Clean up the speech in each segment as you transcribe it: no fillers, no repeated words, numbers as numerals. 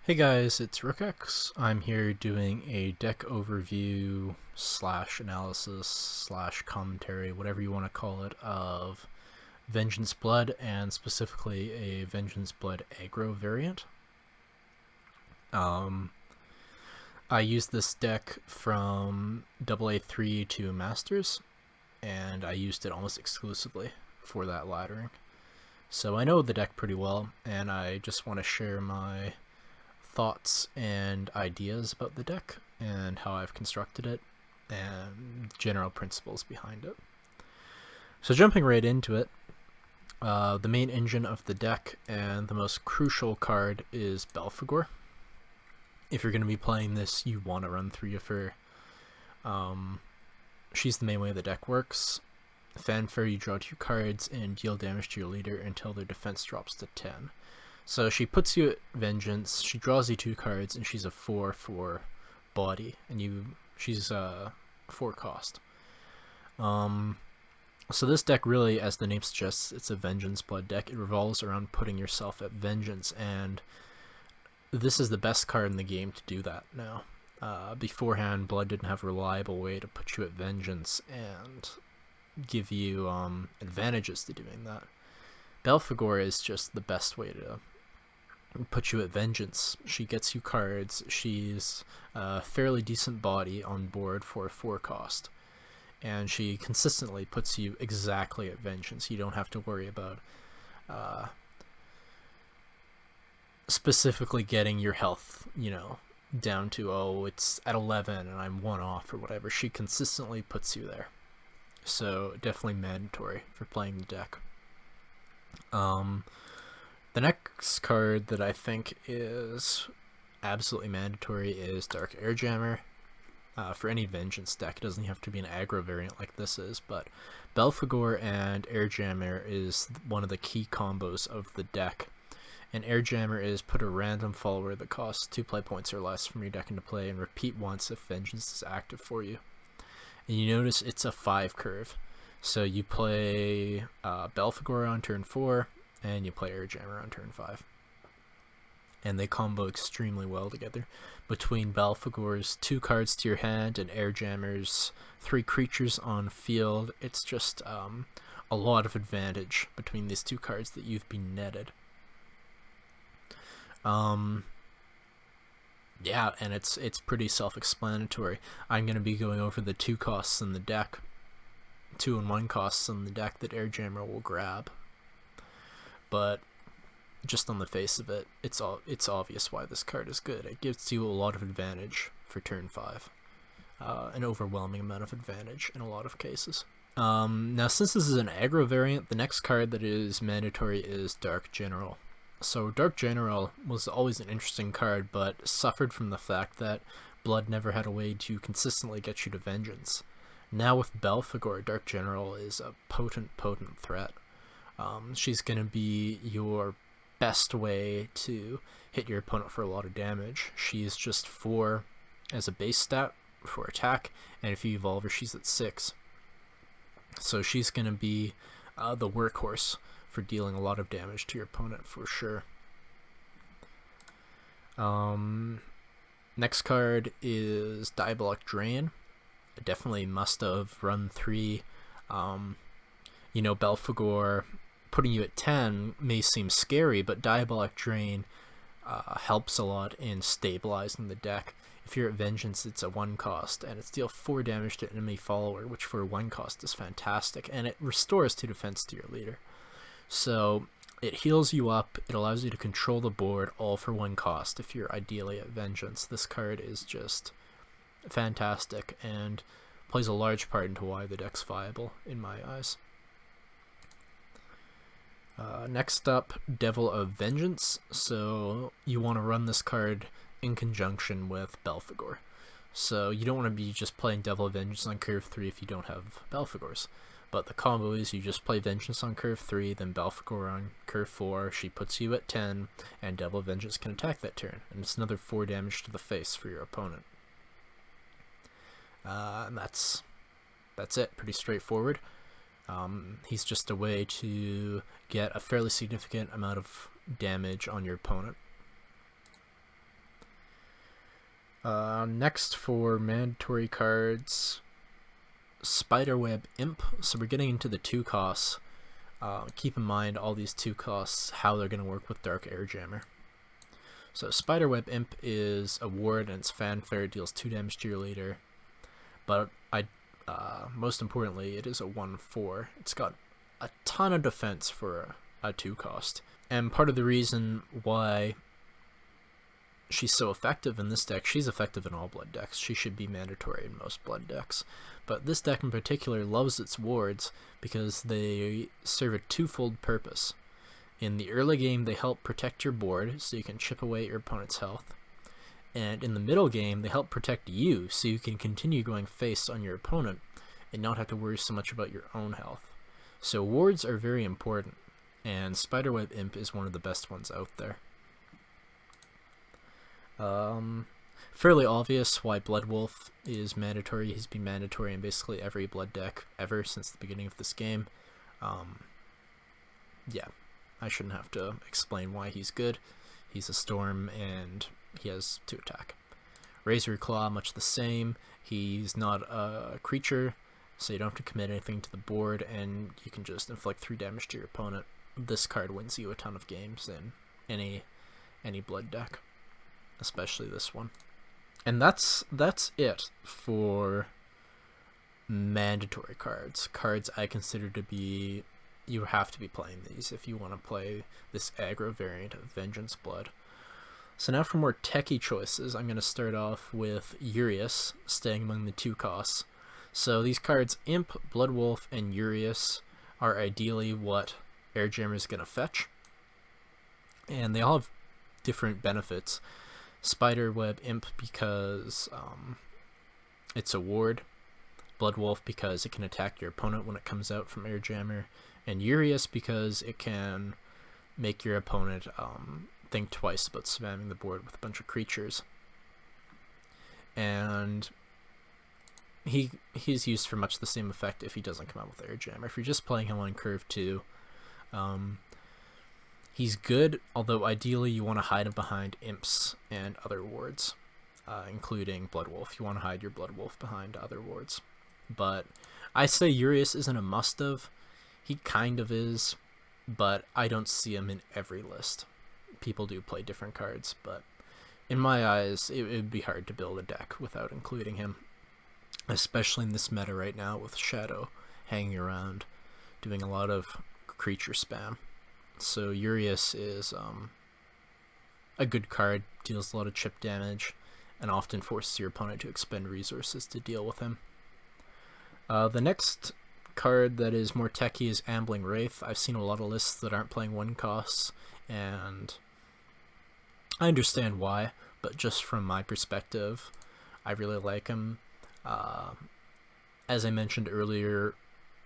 Hey guys, it's Rookx. I'm here doing a deck overview slash analysis slash commentary, whatever you want to call it, of Vengeance Blood, and specifically a Vengeance Blood aggro variant. I used this deck from AA3 to Masters, and I used it almost exclusively for that laddering. So I know the deck pretty well, and I just want to share my thoughts and ideas about the deck and how I've constructed it and general principles behind it. So jumping right into it, the main engine of the deck and the most crucial card is Belphegor. If you're going to be playing this, you want to run 3 of her. She's the main way the deck works. Fanfare, you draw 2 cards and deal damage to your leader until their defense drops to 10. So she puts you at Vengeance, she draws you 2 cards, and she's a 4 for body, and she's a 4 cost. So this deck really, as the name suggests, it's a Vengeance Blood deck. It revolves around putting yourself at Vengeance, and this is the best card in the game to do that now. Beforehand, Blood didn't have a reliable way to put you at Vengeance and give you advantages to doing that. Belphegor is just the best way to put you at Vengeance. She gets you cards. She's a fairly decent body on board for a 4 cost. And she consistently puts you exactly at Vengeance. You don't have to worry about specifically getting your health, down to, oh, it's at 11 and I'm 1 off or whatever. She consistently puts you there. So definitely mandatory for playing the deck. The next card that I think is absolutely mandatory is Dark Airjammer. For any Vengeance deck, it doesn't have to be an aggro variant like this is, but Belphegor and Airjammer is one of the key combos of the deck. And Airjammer is put a random follower that costs 2 play points or less from your deck into play and repeat once if Vengeance is active for you. And you notice it's a 5 curve. So you play Belphegor on turn 4, and you play Airjammer on turn 5. And they combo extremely well together. Between Belphegor's 2 cards to your hand and Airjammer's 3 creatures on field, it's just a lot of advantage between these 2 cards that you've been netted. Yeah, and it's pretty self-explanatory. I'm going to be going over the 2 costs in the deck. 2 and 1 costs in the deck that Airjammer will grab. But just on the face of it, it's obvious why this card is good. It gives you a lot of advantage for turn 5. An overwhelming amount of advantage in a lot of cases. Now, since this is an aggro variant, the next card that is mandatory is Dark General. So Dark General was always an interesting card, but suffered from the fact that Blood never had a way to consistently get you to Vengeance. Now with Belphegor, Dark General is a potent threat. She's going to be your best way to hit your opponent for a lot of damage. She's just 4 as a base stat for attack, and if you evolve her, she's at 6. So she's going to be the workhorse for dealing a lot of damage to your opponent for sure. Next card is Diabolic Drain. Definitely must have run 3. Belphegor putting you at 10 may seem scary, but Diabolic Drain helps a lot in stabilizing the deck. If you're at Vengeance, it's a 1 cost, and it's deal 4 damage to enemy follower, which for a 1 cost is fantastic, and it restores 2 defense to your leader. So it heals you up, it allows you to control the board, all for 1 cost if you're ideally at Vengeance. This card is just fantastic and plays a large part into why the deck's viable in my eyes. Next up, Devil of Vengeance. So you want to run this card in conjunction with Belphegor. So you don't want to be just playing Devil of Vengeance on curve 3 if you don't have Belphegor's. But the combo is you just play Vengeance on curve 3, then Belphegor on curve 4, she puts you at 10, and Devil of Vengeance can attack that turn. And it's another 4 damage to the face for your opponent. And that's it, pretty straightforward. He's just a way to get a fairly significant amount of damage on your opponent. Next for mandatory cards, Spiderweb Imp. So we're getting into the 2 costs. Keep in mind all these 2 costs, how they're going to work with Dark Airjammer. So Spiderweb Imp is a ward and it's fanfare, deals 2 damage to your leader. But most importantly, it is a 1/4. It's got a ton of defense for a 2 cost. And part of the reason why she's so effective in this deck, she's effective in all blood decks. She should be mandatory in most blood decks. But this deck in particular loves its wards because they serve a twofold purpose. In the early game, they help protect your board so you can chip away at your opponent's health. And in the middle game, they help protect you so you can continue going face on your opponent and not have to worry so much about your own health. So wards are very important, and Spiderweb Imp is one of the best ones out there. Fairly obvious why Blood Wolf is mandatory. He's been mandatory in basically every blood deck ever since the beginning of this game. Yeah, I shouldn't have to explain why he's good. He's a storm and he has 2 attack. Razor Claw, much the same. He's not a creature, so you don't have to commit anything to the board, and you can just inflict 3 damage to your opponent. This card wins you a ton of games in any blood deck, especially this one. And that's it for mandatory cards. Cards I consider to be, you have to be playing these if you want to play this aggro variant of Vengeance Blood. So now for more techie choices, I'm going to start off with Urius, staying among the 2 costs. So these cards, Imp, Blood Wolf, and Urius, are ideally what Airjammer is going to fetch. And they all have different benefits. Spiderweb Imp because it's a ward. Blood Wolf because it can attack your opponent when it comes out from Airjammer. And Urius because it can make your opponent think twice about spamming the board with a bunch of creatures. And he's used for much the same effect if he doesn't come out with Airjammer. If you're just playing him on curve 2, he's good, although ideally you want to hide him behind imps and other wards, including Blood Wolf. You want to hide your Blood Wolf behind other wards. But I say Urius isn't a must-have. He kind of is, but I don't see him in every list. People do play different cards, but in my eyes, it would be hard to build a deck without including him, especially in this meta right now with Shadow hanging around, doing a lot of creature spam. So Urius is a good card, deals a lot of chip damage, and often forces your opponent to expend resources to deal with him. The next card that is more techy is Ambling Wraith. I've seen a lot of lists that aren't playing 1 costs, and I understand why, but just from my perspective, I really like him. As I mentioned earlier,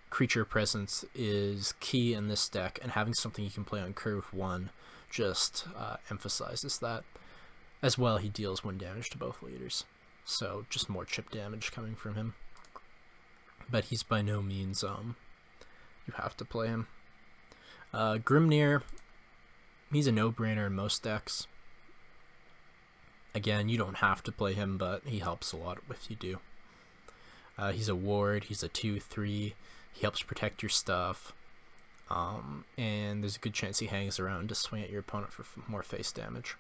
creature presence is key in this deck, and having something you can play on curve 1 just emphasizes that. As well, he deals 1 damage to both leaders, so just more chip damage coming from him. But he's by no means, you have to play him. Grimnir, he's a no-brainer in most decks. Again, you don't have to play him, but he helps a lot if you do. He's a ward, he's a 2/3, he helps protect your stuff, and there's a good chance he hangs around to swing at your opponent for more face damage.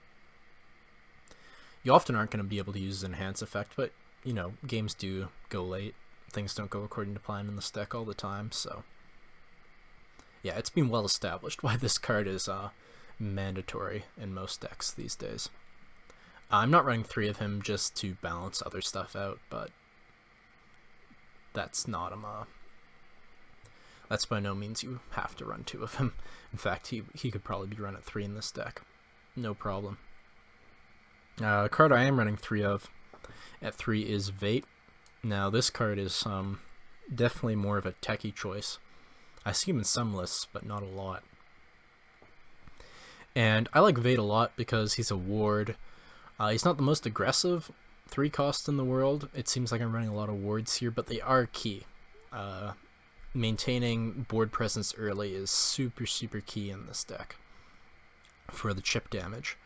You often aren't going to be able to use his enhance effect, but, you know, games do go late. Things don't go according to plan in this deck all the time, so yeah, it's been well established why this card is mandatory in most decks these days. I'm not running 3 of him just to balance other stuff out, but that's not that's by no means you have to run 2 of him. In fact, he could probably be run at 3 in this deck, no problem. A card I am running 3 of at 3 is Vate. Now this card is definitely more of a techie choice. I see him in some lists, but not a lot. And I like Vate a lot because he's a ward. He's not the most aggressive 3 cost in the world. It seems like I'm running a lot of wards here, but they are key. Maintaining board presence early is super, super key in this deck for the chip damage.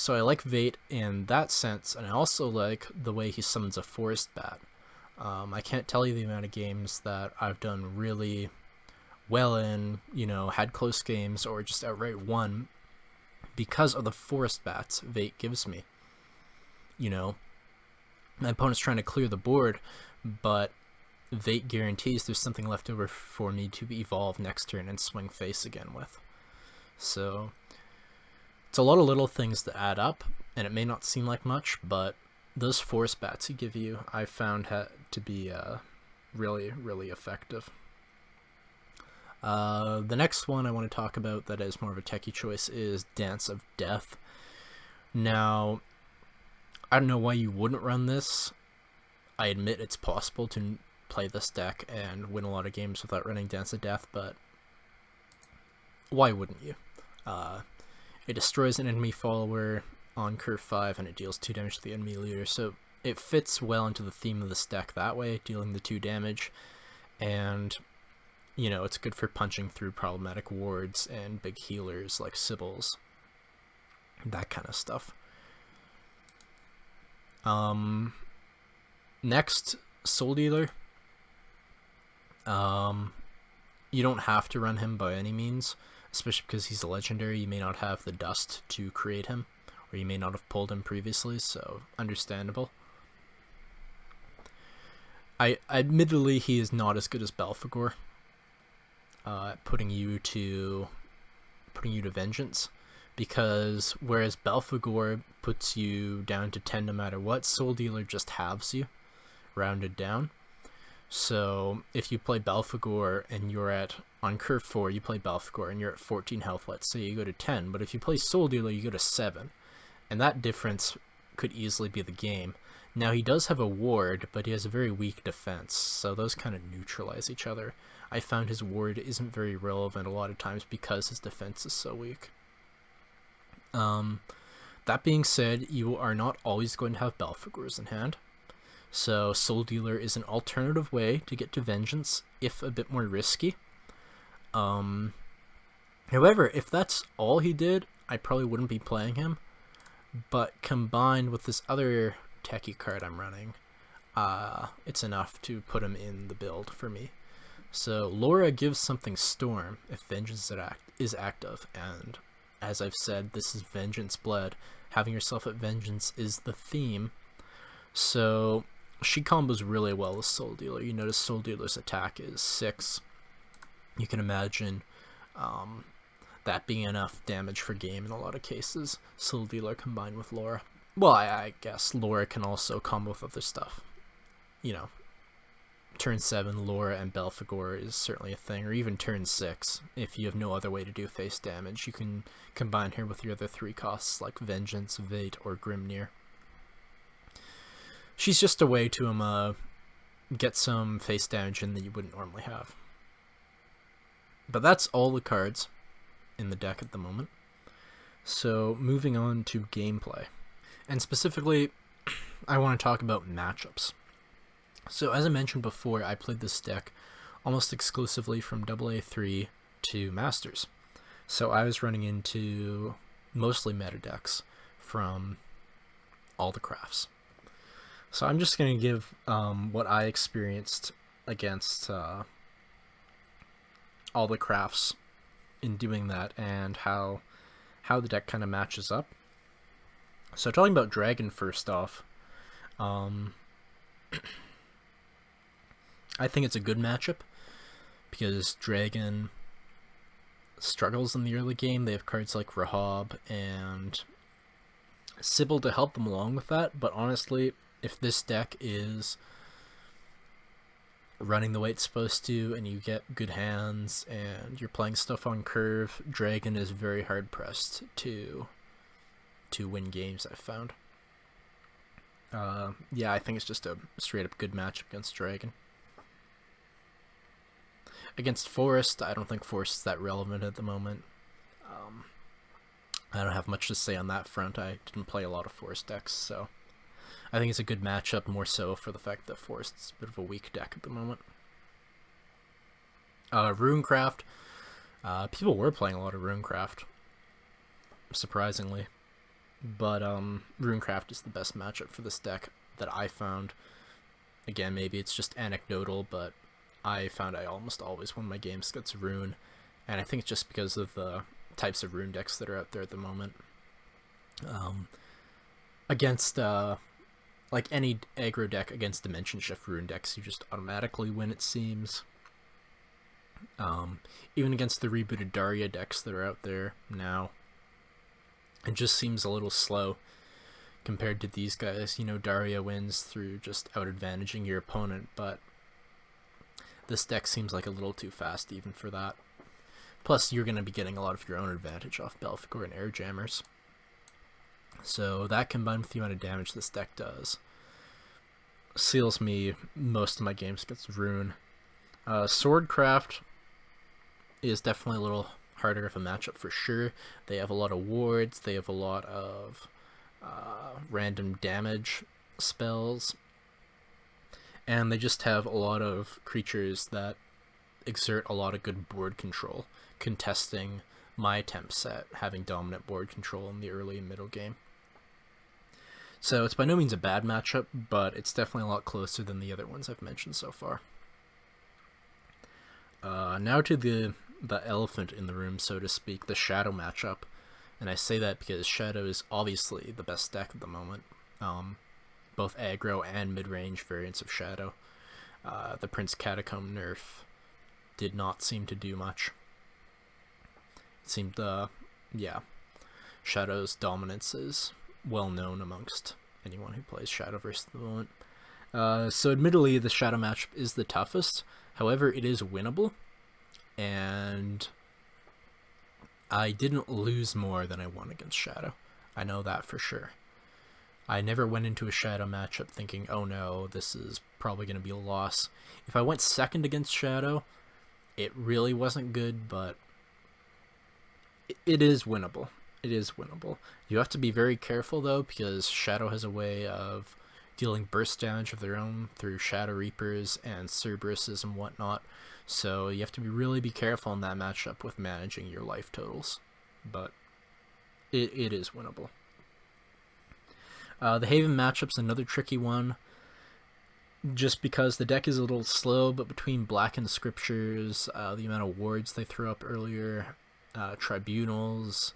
So I like Vate in that sense, and I also like the way he summons a Forest Bat. I can't tell you the amount of games that I've done really well in, had close games or just outright won because of the Forest Bats Vate gives me. My opponent's trying to clear the board, but Vate guarantees there's something left over for me to evolve next turn and swing face again with. So it's a lot of little things that add up, and it may not seem like much, but those Force Bats he give you, I found to be really, really effective. The next one I want to talk about that is more of a techie choice is Dance of Death. Now, I don't know why you wouldn't run this. I admit it's possible to play this deck and win a lot of games without running Dance of Death, but why wouldn't you? It destroys an enemy follower on curve 5 and it deals 2 damage to the enemy leader, so it fits well into the theme of this deck that way, dealing the 2 damage, and it's good for punching through problematic wards and big healers like Sybils, that kind of stuff. Next, Soul Dealer. You don't have to run him by any means, especially because he's a legendary. You may not have the dust to create him, or you may not have pulled him previously, so understandable. Admittedly, he is not as good as Belphegor, putting you to Vengeance, because whereas Belphegor puts you down to 10 no matter what, Soul Dealer just halves you, rounded down. So if you play Belphegor and you're on curve 4, you play Belphegor and you're at 14 health, let's say, you go to 10, but if you play Soul Dealer, you go to 7, and that difference could easily be the game. Now, he does have a ward, but he has a very weak defense, so those kind of neutralize each other. I found his ward isn't very relevant a lot of times because his defense is so weak. That being said, you are not always going to have Belphegors in hand, so Soul Dealer is an alternative way to get to Vengeance, if a bit more risky. However, if that's all he did, I probably wouldn't be playing him, but combined with this other techie card I'm running, it's enough to put him in the build for me. So Laura gives something Storm if Vengeance is active, and as I've said, this is Vengeance Blood. Having yourself at Vengeance is the theme, so she combos really well with Soul Dealer. You notice Soul Dealer's attack is 6. You can imagine that being enough damage for game in a lot of cases. Soul Dealer combined with Laura. Well, I guess Laura can also combo with other stuff. Turn 7, Laura and Belphegor is certainly a thing, or even turn 6. If you have no other way to do face damage, you can combine her with your other 3 costs like Vengeance, Vate, or Grimnir. She's just a way to get some face damage in that you wouldn't normally have. But that's all the cards in the deck at the moment. So moving on to gameplay. And specifically, I want to talk about matchups. So as I mentioned before, I played this deck almost exclusively from AA3 to Masters. So I was running into mostly meta decks from all the crafts. So I'm just going to give what I experienced against all the crafts in doing that, and how the deck kind of matches up. So talking about Dragon first off, I think it's a good matchup because Dragon struggles in the early game. They have cards like Rahab and Sybil to help them along with that, but honestly, if this deck is running the way it's supposed to and you get good hands and you're playing stuff on curve, Dragon is very hard pressed to win games, I've found. Yeah, I think it's just a straight up good matchup against Dragon. Against Forest, I don't think Forest is that relevant at the moment. I don't have much to say on that front. I didn't play a lot of Forest decks, so I think it's a good matchup, more so for the fact that Forest's a bit of a weak deck at the moment. Runecraft. People were playing a lot of Runecraft, surprisingly. But Runecraft is the best matchup for this deck that I found. Again, maybe it's just anecdotal, but I found I almost always win my games against Rune, and I think it's just because of the types of Rune decks that are out there at the moment. Against like any aggro deck against Dimension Shift Rune decks, you just automatically win, it seems. Even against the rebooted Daria decks that are out there now, it just seems a little slow compared to these guys. You know, Daria wins through just out-advantaging your opponent, but this deck seems like a little too fast even for that. Plus, you're going to be getting a lot of your own advantage off Belphegor and Air Jammers. So that combined with the amount of damage this deck does seals me most of my games against Rune. Swordcraft is definitely a little harder of a matchup for sure. They have a lot of wards, they have a lot of random damage spells, and they just have a lot of creatures that exert a lot of good board control, contesting my attempts at having dominant board control in the early and middle game. So it's by no means a bad matchup, but it's definitely a lot closer than the other ones I've mentioned so far. Now to the elephant in the room, so to speak, the Shadow matchup. And I say that because Shadow is obviously the best deck at the moment. Both aggro and mid-range variants of Shadow. The Prince Catacomb nerf did not seem to do much. It seemed, Shadow's dominance is well known amongst anyone who plays Shadowverse at the moment. So admittedly, the Shadow matchup is the toughest. However, it is winnable, and I didn't lose more than I won against Shadow. I know that for sure. I never went into a Shadow matchup thinking, oh no, this is probably going to be a loss. If I went second against Shadow, it really wasn't good, but it is winnable. It is winnable. You have to be very careful, though, because Shadow has a way of dealing burst damage of their own through Shadow Reapers and Cerberuses and whatnot. So you have to really be careful in that matchup with managing your life totals. But it is winnable. The Haven matchup's another tricky one, just because the deck is a little slow, but between Blackened Scriptures, the amount of wards they threw up earlier, Tribunals,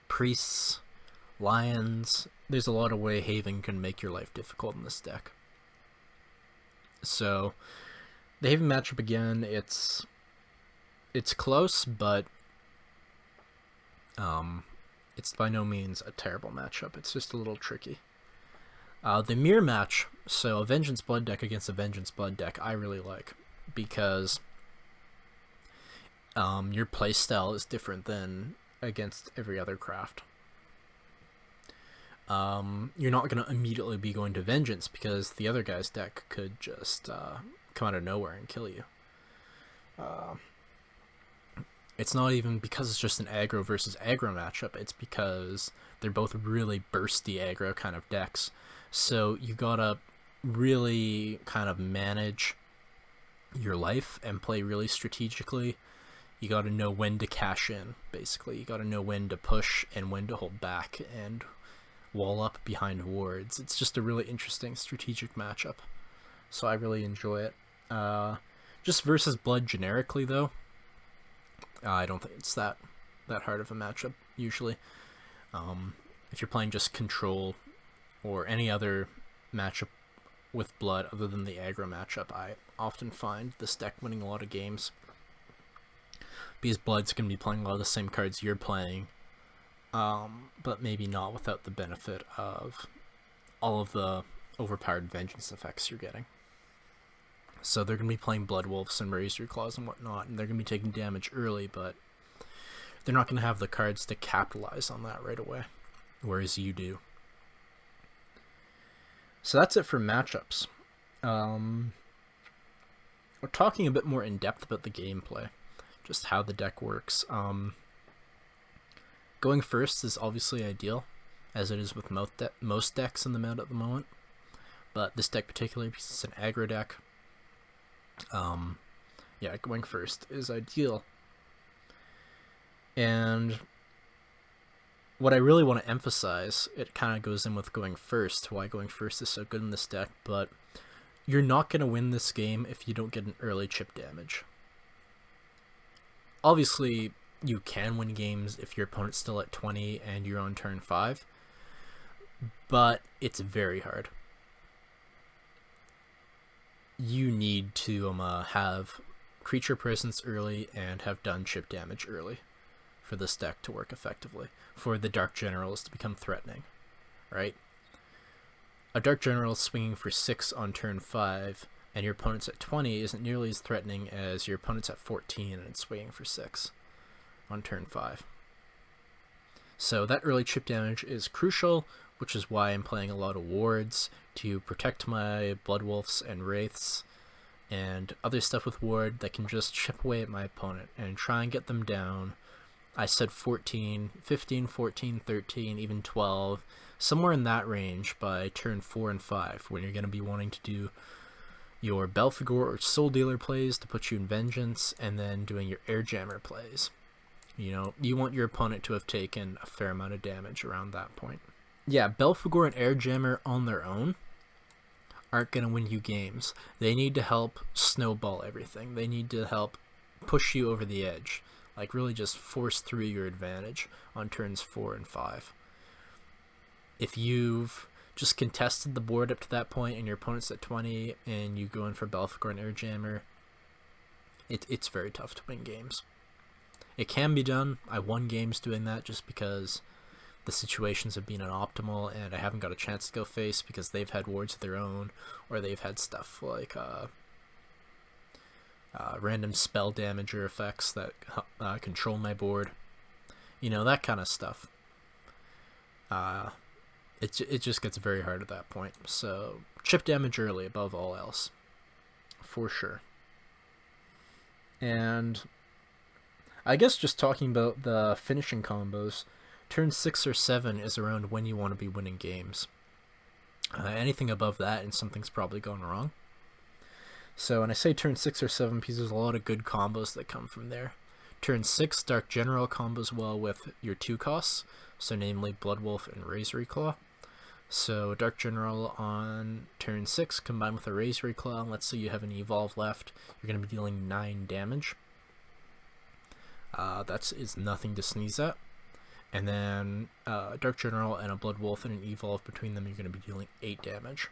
Priests, Lions, there's a lot of way Haven can make your life difficult in this deck. So the Haven matchup, again, it's close, but it's by no means a terrible matchup. It's just a little tricky. The mirror match, so a Vengeance Blood deck against a Vengeance Blood deck, I really like, because your playstyle is different than against every other craft. You're not going to immediately be going to Vengeance because the other guy's deck could just come out of nowhere and kill you. It's not even because it's just an aggro versus aggro matchup, it's because they're both really bursty aggro kind of decks. So you gotta really kind of manage your life and play really strategically. You gotta know when to cash in, basically. You gotta know when to push and when to hold back and wall up behind wards. It's just a really interesting strategic matchup. So I really enjoy it. Just versus Blood generically, though, I don't think it's that hard of a matchup, usually. If you're playing just Control or any other matchup with Blood other than the aggro matchup, I often find this deck winning a lot of games. Because Blood's going to be playing a lot of the same cards you're playing, but maybe not without the benefit of all of the overpowered Vengeance effects you're getting. So they're going to be playing Blood Wolves and Razor Claws and whatnot, and they're going to be taking damage early, but they're not going to have the cards to capitalize on that right away, whereas you do. So that's it for matchups. We're talking a bit more in depth about the gameplay, just how the deck works. Going first is obviously ideal, as it is with most decks in the meta at the moment, but this deck particularly because it's an aggro deck, going first is ideal. And what I really want to emphasize, it kind of goes in with going first, why going first is so good in this deck, but you're not going to win this game if you don't get an early chip damage. Obviously, you can win games if your opponent's still at 20 and you're on turn 5, but it's very hard. You need to have creature presence early and have done chip damage early for this deck to work effectively, for the Dark Generals to become threatening, right? A Dark General swinging for 6 on turn 5 and your opponent's at 20 isn't nearly as threatening as your opponent's at 14 and it's swinging for 6 on turn 5. So that early chip damage is crucial, which is why I'm playing a lot of wards to protect my Bloodwolves and Wraiths and other stuff with ward that can just chip away at my opponent and try and get them down. I said 14, 15, 14, 13, even 12, somewhere in that range by turn 4 and 5, when you're going to be wanting to do your Belphegor or Soul Dealer plays to put you in Vengeance, and then doing your Airjammer plays. You know, you want your opponent to have taken a fair amount of damage around that point. Yeah, Belphegor and Airjammer on their own aren't going to win you games. They need to help snowball everything. They need to help push you over the edge. Like, really just force through your advantage on turns 4 and 5. If you've just contested the board up to that point and your opponent's at 20 and you go in for Belphegor and Airjammer, it's very tough to win games. It can be done. I won games doing that just because the situations have been unoptimal and I haven't got a chance to go face because they've had wards of their own, or they've had stuff like random spell damage or effects that control my board. You know, that kind of stuff. It just gets very hard at that point. So chip damage early above all else, for sure. And I guess just talking about the finishing combos, turn 6 or 7 is around when you want to be winning games. Anything above that and something's probably going wrong. So when I say turn 6 or 7, because there's a lot of good combos that come from there. Turn 6, Dark General combos well with your 2 costs, so namely Bloodwolf and Razor Claw. So Dark General on turn 6 combined with a Razor Claw, and let's say you have an Evolve left, you're going to be dealing 9 damage. That is nothing to sneeze at. And then Dark General and a Bloodwolf and an Evolve between them, you're going to be dealing 8 damage.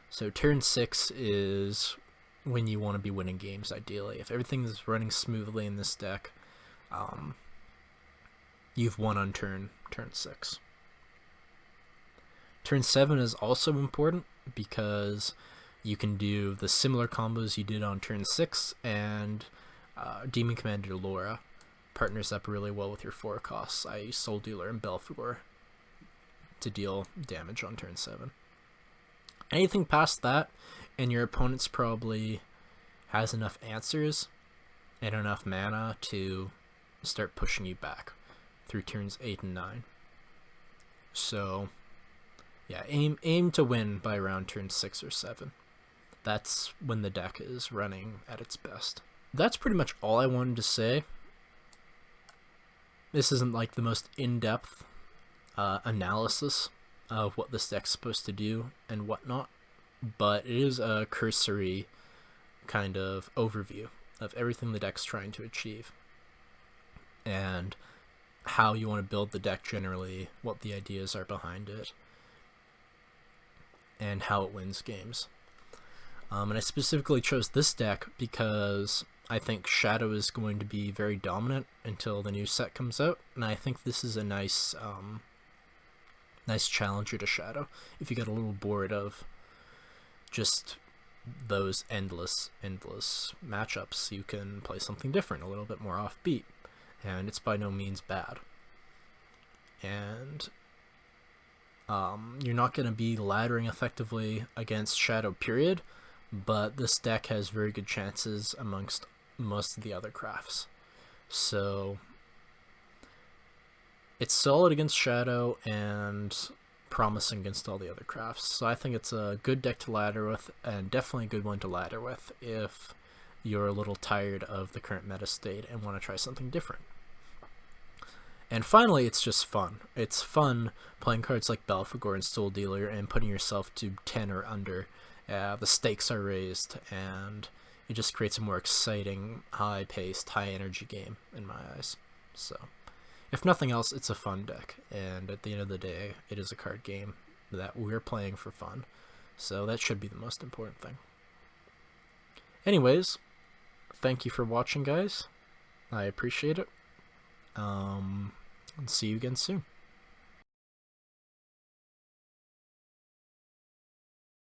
So turn 6 is when you want to be winning games, ideally. If everything is running smoothly in this deck, you've won on turn 6. Turn 7 is also important because you can do the similar combos you did on turn 6, and Demon Commander Laura partners up really well with your 4 costs, i.e. Soul Dealer and Belphegor, to deal damage on turn 7. Anything past that, and your opponent's probably has enough answers and enough mana to start pushing you back through turns 8 and 9. So yeah, aim to win by around turn 6 or 7. That's when the deck is running at its best. That's pretty much all I wanted to say. This isn't like the most in-depth analysis of what this deck's supposed to do and whatnot, but it is a cursory kind of overview of everything the deck's trying to achieve and how you want to build the deck generally, what the ideas are behind it, and how it wins games. And I specifically chose this deck because I think Shadow is going to be very dominant until the new set comes out, and I think this is a nice nice challenger to Shadow. If you get a little bored of just those endless matchups, you can play something different, a little bit more offbeat, and it's by no means bad. And you're not going to be laddering effectively against Shadow, period, but this deck has very good chances amongst most of the other crafts. So it's solid against Shadow and promising against all the other crafts. So I think it's a good deck to ladder with, and definitely a good one to ladder with if you're a little tired of the current meta state and want to try something different. And finally, it's just fun. It's fun playing cards like Belphegor and Soul Dealer and putting yourself to 10 or under. The stakes are raised, and it just creates a more exciting, high-paced, high-energy game in my eyes. So, if nothing else, it's a fun deck, and at the end of the day, it is a card game that we're playing for fun. So that should be the most important thing. Anyways, thank you for watching, guys. I appreciate it. And see you again soon.